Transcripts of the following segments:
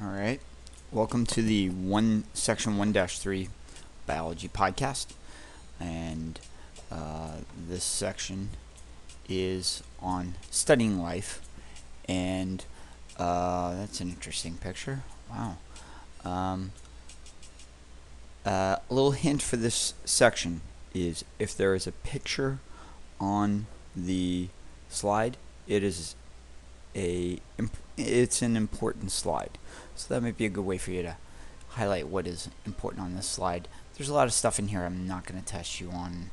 All right. Welcome to the section 1-3 biology podcast. And this section is on studying life. And that's an interesting picture. Wow. A little hint for this section is if there is a picture on the slide, it's an important slide. So that might be a good way for you to highlight what is important on this slide. There's a lot of stuff in here I'm not going to test you on.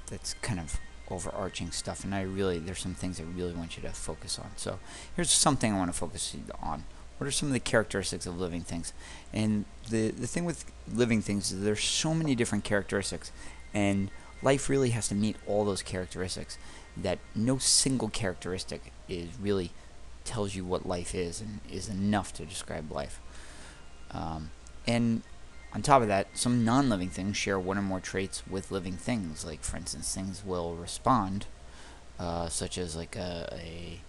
That's kind of overarching stuff, and there's some things I really want you to focus on. So here's something I want to focus on. What are some of the characteristics of living things? And the thing with living things is there's so many different characteristics, and life really has to meet all those characteristics, that no single characteristic really tells you what life is and is enough to describe life. And on top of that, some non-living things share one or more traits with living things. Like, for instance, things will respond, such as like you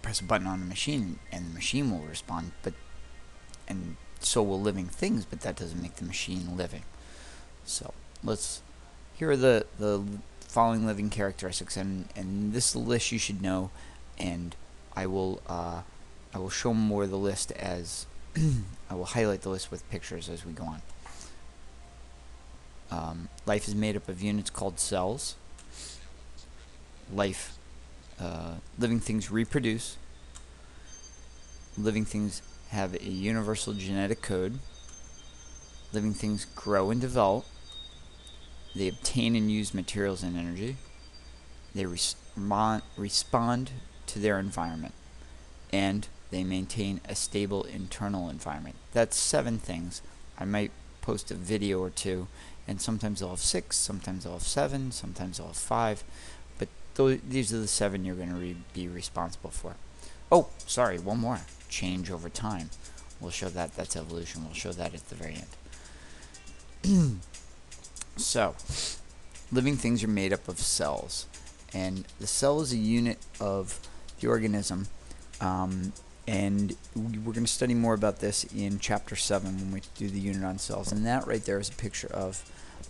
press a button on a machine and the machine will respond, and so will living things, but that doesn't make the machine living. So here are the following living characteristics, and this list you should know, and I will show more of the list as I will highlight the list with pictures as we go on. Life is made up of units called cells. Living things reproduce. Living things have a universal genetic code. Living things grow and develop. They obtain and use materials and energy. They respond to their environment. And they maintain a stable internal environment. That's 7 things. I might post a video or two, and sometimes I'll have 6, sometimes I'll have 7, sometimes I'll have 5. But these are the 7 you're going to be responsible for. Oh, sorry, one more. Change over time. We'll show that. That's evolution. We'll show that at the very end. So, living things are made up of cells, and the cell is a unit of the organism, and we're going to study more about this in chapter 7 when we do the unit on cells. And that right there is a picture of,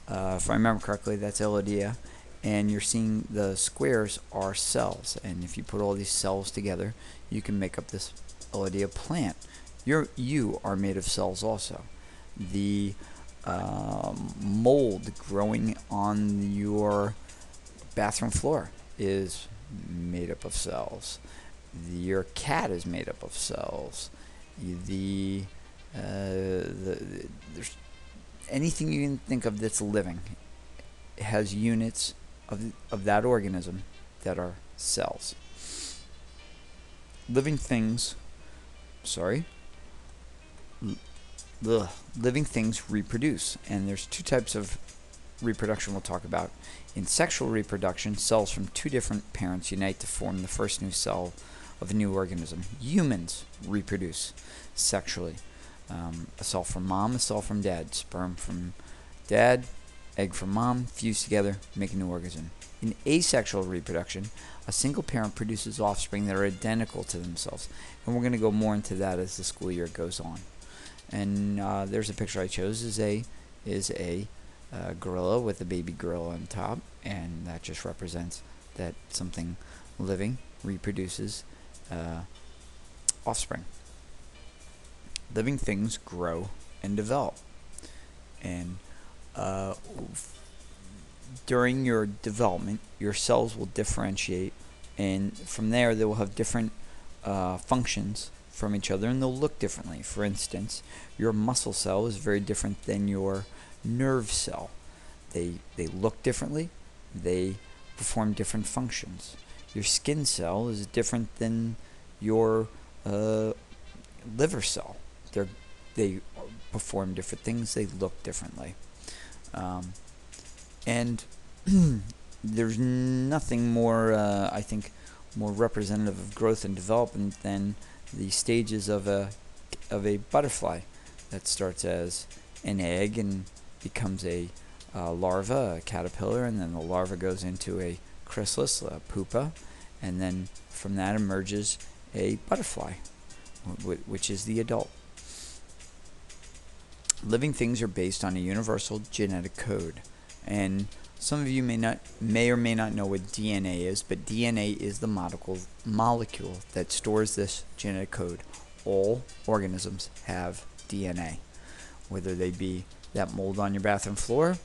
if I remember correctly, that's Elodea, and you're seeing the squares are cells, and if you put all these cells together, you can make up this Elodea plant. You are made of cells also. The mold growing on your bathroom floor is made up of cells. Your cat is made up of cells. There's anything you can think of that's living has units of that organism that are cells. Living things reproduce, and there's 2 types of reproduction we'll talk about. In sexual reproduction, cells from 2 different parents unite to form the first new cell of a new organism. Humans reproduce sexually. A cell from mom, a cell from dad. Sperm from dad, egg from mom, fuse together, make a new organism. In asexual reproduction, a single parent produces offspring that are identical to themselves. And we're going to go more into that as the school year goes on. And there's a picture I chose is a gorilla with a baby gorilla on top, and that just represents that something living reproduces offspring. Living things grow and develop, and during your development, your cells will differentiate, and from there they will have different functions from each other, and they'll look differently. For instance, your muscle cell is very different than your nerve cell. They look differently. They perform different functions. Your skin cell is different than your liver cell. They perform different things. They look differently. And there's nothing more, I think, more representative of growth and development than the stages of a butterfly that starts as an egg and becomes a larva, a caterpillar, and then the larva goes into a chrysalis, a pupa, and then from that emerges a butterfly, which is the adult. Living things are based on a universal genetic code, and some of you may or may not know what DNA is, but DNA is the molecule that stores this genetic code. All organisms have DNA, whether they be that mold on your bathroom floor,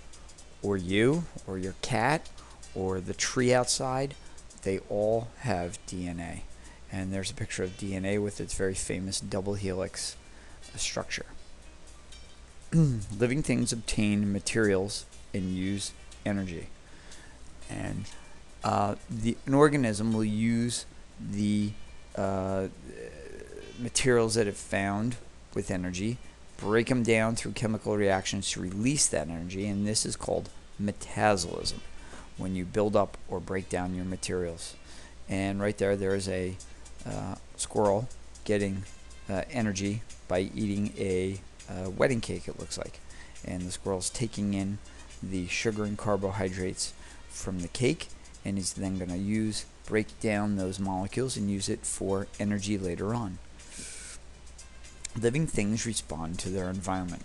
or you, or your cat, or the tree outside. They all have DNA, and there's a picture of DNA with its very famous double helix structure. Living things obtain materials and use energy, and an organism will use the materials that it found with energy, break them down through chemical reactions to release that energy, and this is called metabolism, when you build up or break down your materials. And right there is a squirrel getting energy by eating a wedding cake, it looks like, and the squirrel's taking in the sugar and carbohydrates from the cake, and is then going to break down those molecules and use it for energy later on. Living things respond to their environment,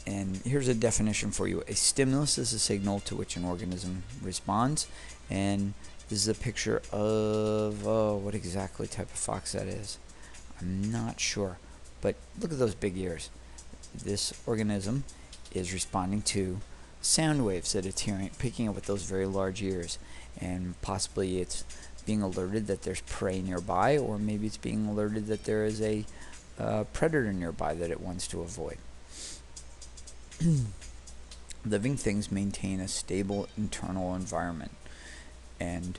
and here's a definition for you. A stimulus is a signal to which an organism responds, and this is a picture of what exactly type of fox that is. I'm not sure, but look at those big ears. This organism is responding to sound waves that it's hearing, picking up with those very large ears, and possibly it's being alerted that there's prey nearby, or maybe it's being alerted that there is a predator nearby that it wants to avoid. Living things maintain a stable internal environment, and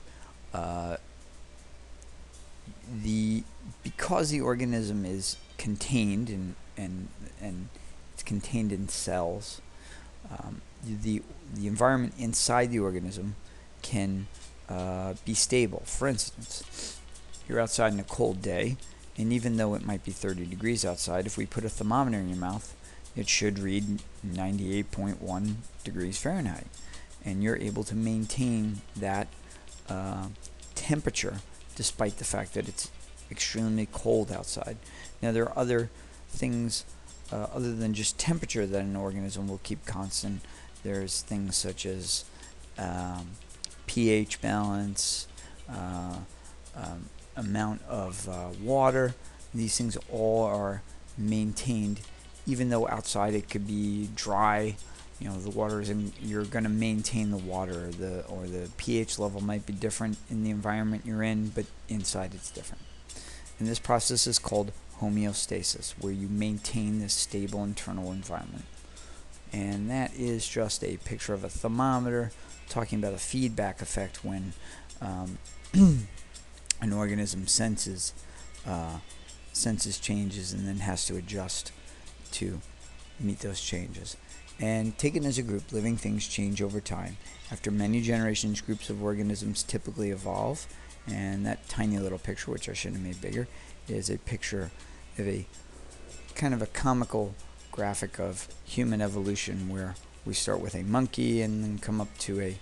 because the organism is contained and it's contained in cells, the environment inside the organism can be stable. For instance, you're outside on a cold day, and even though it might be 30 degrees outside, if we put a thermometer in your mouth, it should read 98.1 degrees Fahrenheit, and you're able to maintain that temperature despite the fact that it's extremely cold outside. Now, there are other things other than just temperature that an organism will keep constant. There's things such as pH balance, amount of water. These things all are maintained, even though outside it could be dry. You know, the water is you're going to maintain the water, or the pH level might be different in the environment you're in, but inside it's different. And this process is called homeostasis, where you maintain this stable internal environment. And that is just a picture of a thermometer talking about a feedback effect when an organism senses changes and then has to adjust to meet those changes. And taken as a group, living things change over time. After many generations, groups of organisms typically evolve, and that tiny little picture, which I should have made bigger, is a picture of a kind of a comical graphic of human evolution, where we start with a monkey and then come up to a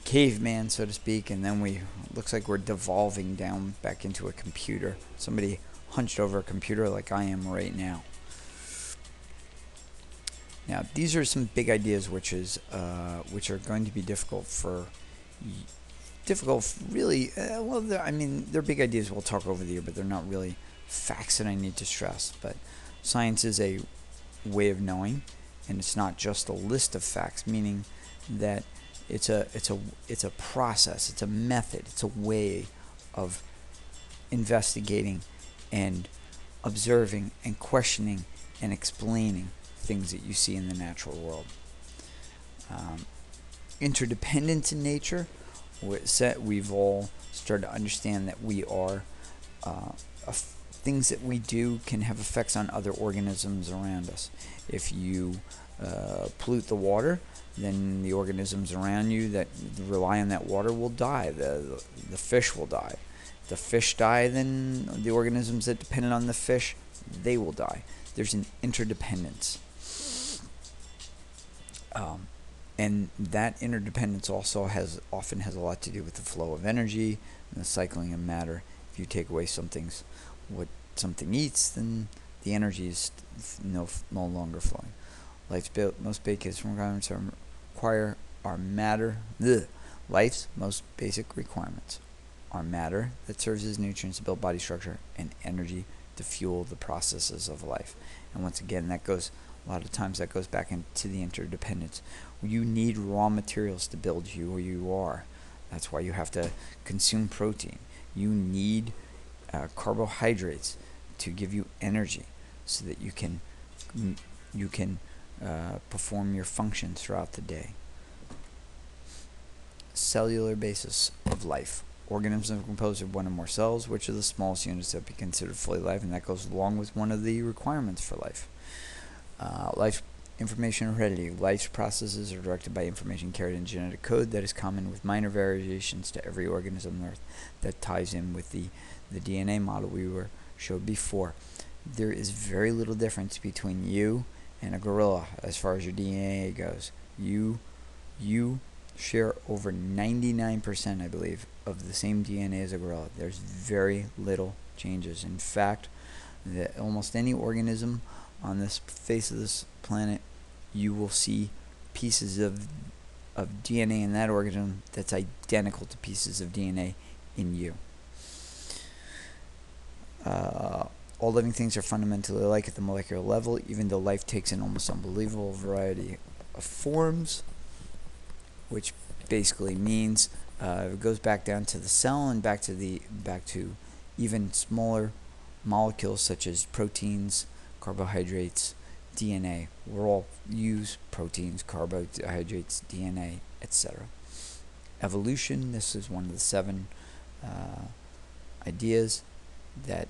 caveman, so to speak, and then looks like we're devolving down back into a computer. Somebody hunched over a computer like I am right now. Now, these are some big ideas which are going to be difficult, really. They're big ideas we'll talk over the year, but they're not really facts that I need to stress. But science is a way of knowing, and it's not just a list of facts, meaning that it's a process, it's a method, it's a way of investigating and observing and questioning and explaining things that you see in the natural world. Interdependence in nature. We've all started to understand that we are things that we do can have effects on other organisms around us. If you pollute the water, then the organisms around you that rely on that water will die. The fish will die. If the fish die, then the organisms that depend on the fish, they will die. There's an interdependence. And that interdependence also often has a lot to do with the flow of energy and the cycling of matter If you take away what something eats, then the energy is no longer flowing. Life's most basic requirements are matter. Life's most basic requirements are matter that serves as nutrients to build body structure and energy to fuel the processes of life. And once again, a lot of times that goes back into the interdependence. You need raw materials to build you who you are. That's why you have to consume protein. You need carbohydrates to give you energy so that you can perform your functions throughout the day. Cellular basis of life. Organisms are composed of one or more cells, which are the smallest units that be considered fully alive, and that goes along with one of the requirements for life. Life information and heredity. Life's processes are directed by information carried in genetic code that is common with minor variations to every organism on Earth. That ties in with the DNA model we showed before. There is very little difference between you and a gorilla as far as your DNA goes. You share over 99%, I believe, of the same DNA as a gorilla. There's very little changes. In fact, almost any organism on this face of this planet, you will see pieces of DNA in that organism that's identical to pieces of DNA in you. All living things are fundamentally alike at the molecular level, even though life takes an almost unbelievable variety of forms, which basically means it goes back down to the cell and back to even smaller molecules such as proteins, carbohydrates, DNA. We all use proteins, carbohydrates, DNA, etc. Evolution. This is one of the 7 ideas that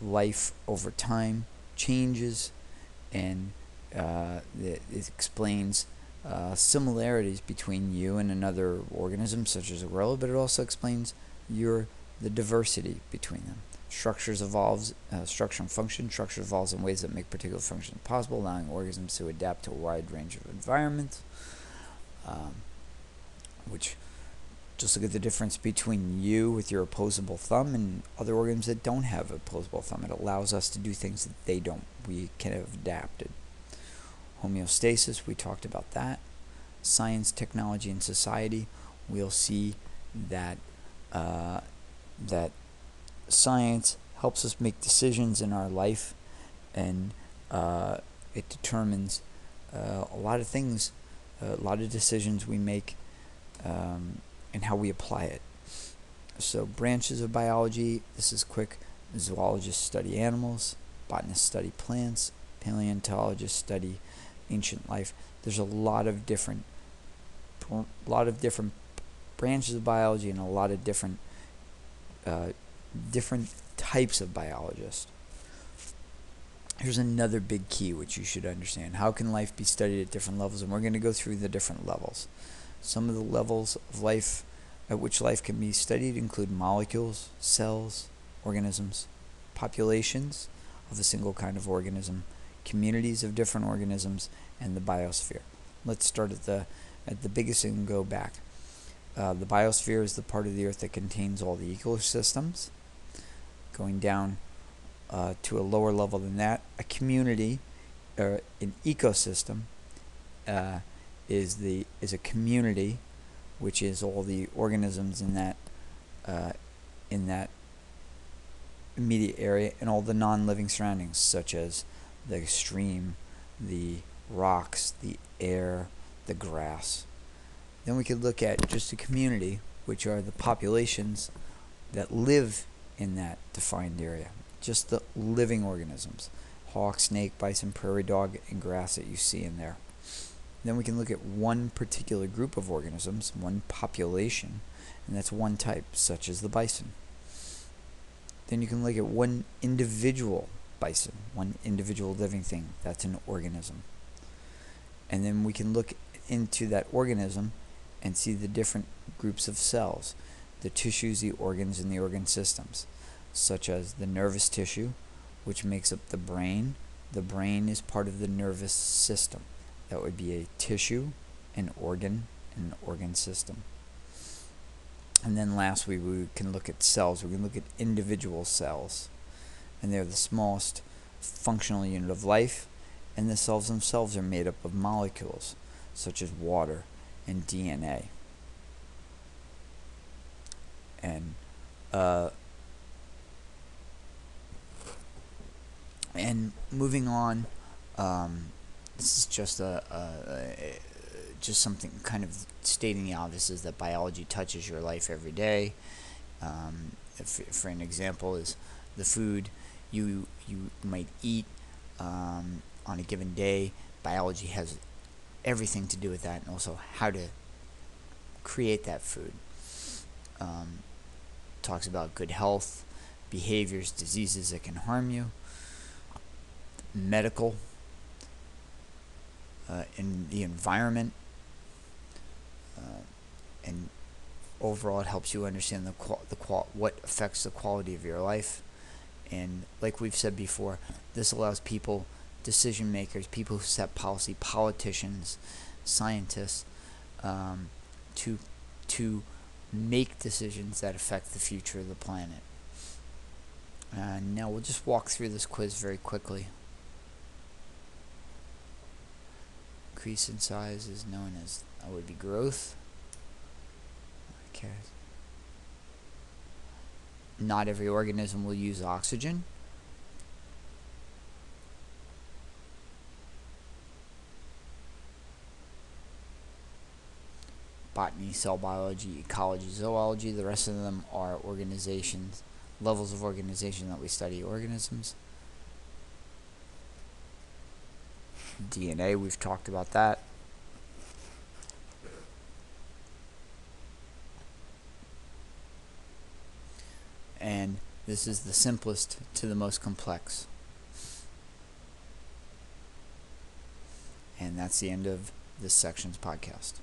life over time changes, and it explains similarities between you and another organism such as a gorilla, but it also explains the diversity between them. Structure and function. Structure evolves in ways that make particular functions possible, allowing organisms to adapt to a wide range of environments. Which, just look at the difference between you with your opposable thumb and other organisms that don't have opposable thumb. It allows us to do things that they don't. We can have adapted. Homeostasis, we talked about that. Science, technology, and society. We'll see that that science helps us make decisions in our life, and it determines a lot of things, a lot of decisions we make, and how we apply it. So branches of biology, this is quick. Zoologists study animals, botanists study plants, paleontologists study ancient life. There's a lot of different branches of biology and a lot of different types of biologists. Here's another big key which you should understand. How can life be studied at different levels? And we're going to go through the different levels. Some of the levels of life at which life can be studied include molecules, cells, organisms, populations of a single kind of organism, communities of different organisms, and the biosphere. Let's start at the biggest and go back. The biosphere is the part of the Earth that contains all the ecosystems. Going down to a lower level than that, a community, or an ecosystem, is a community, which is all the organisms in that immediate area and all the non-living surroundings, such as the stream, the rocks, the air, the grass. Then we could look at just a community, which are the populations that live in that defined area, just the living organisms, hawk, snake, bison, prairie dog, and grass that you see in there. Then we can look at one particular group of organisms, one population, and that's one type, such as the bison. Then you can look at one individual bison, one individual living thing, that's an organism. And then we can look into that organism and see the different groups of cells, the tissues, the organs, and the organ systems, such as the nervous tissue, which makes up the brain. The brain is part of the nervous system. That would be a tissue, an organ, and an organ system. And then lastly, we can look at cells. We can look at individual cells. And they're the smallest functional unit of life. And the cells themselves are made up of molecules, such as water and DNA. And moving on, this is just just something kind of stating the obvious, is that biology touches your life every day. For an example, is the food you might eat on a given day. Biology has everything to do with that, and also how to create that food. Talks about good health, behaviors, diseases that can harm you, medical, in the environment, and overall it helps you understand what affects the quality of your life. And like we've said before, this allows people, decision makers, people who set policy, politicians, scientists, to make decisions that affect the future of the planet. Now we'll just walk through this quiz very quickly. Increase in size is known as would be growth. Okay. Not every organism will use oxygen. Botany, cell biology, ecology, zoology. The rest of them are organizations, levels of organization that we study organisms. DNA, we've talked about that. And this is the simplest to the most complex. And that's the end of this section's podcast.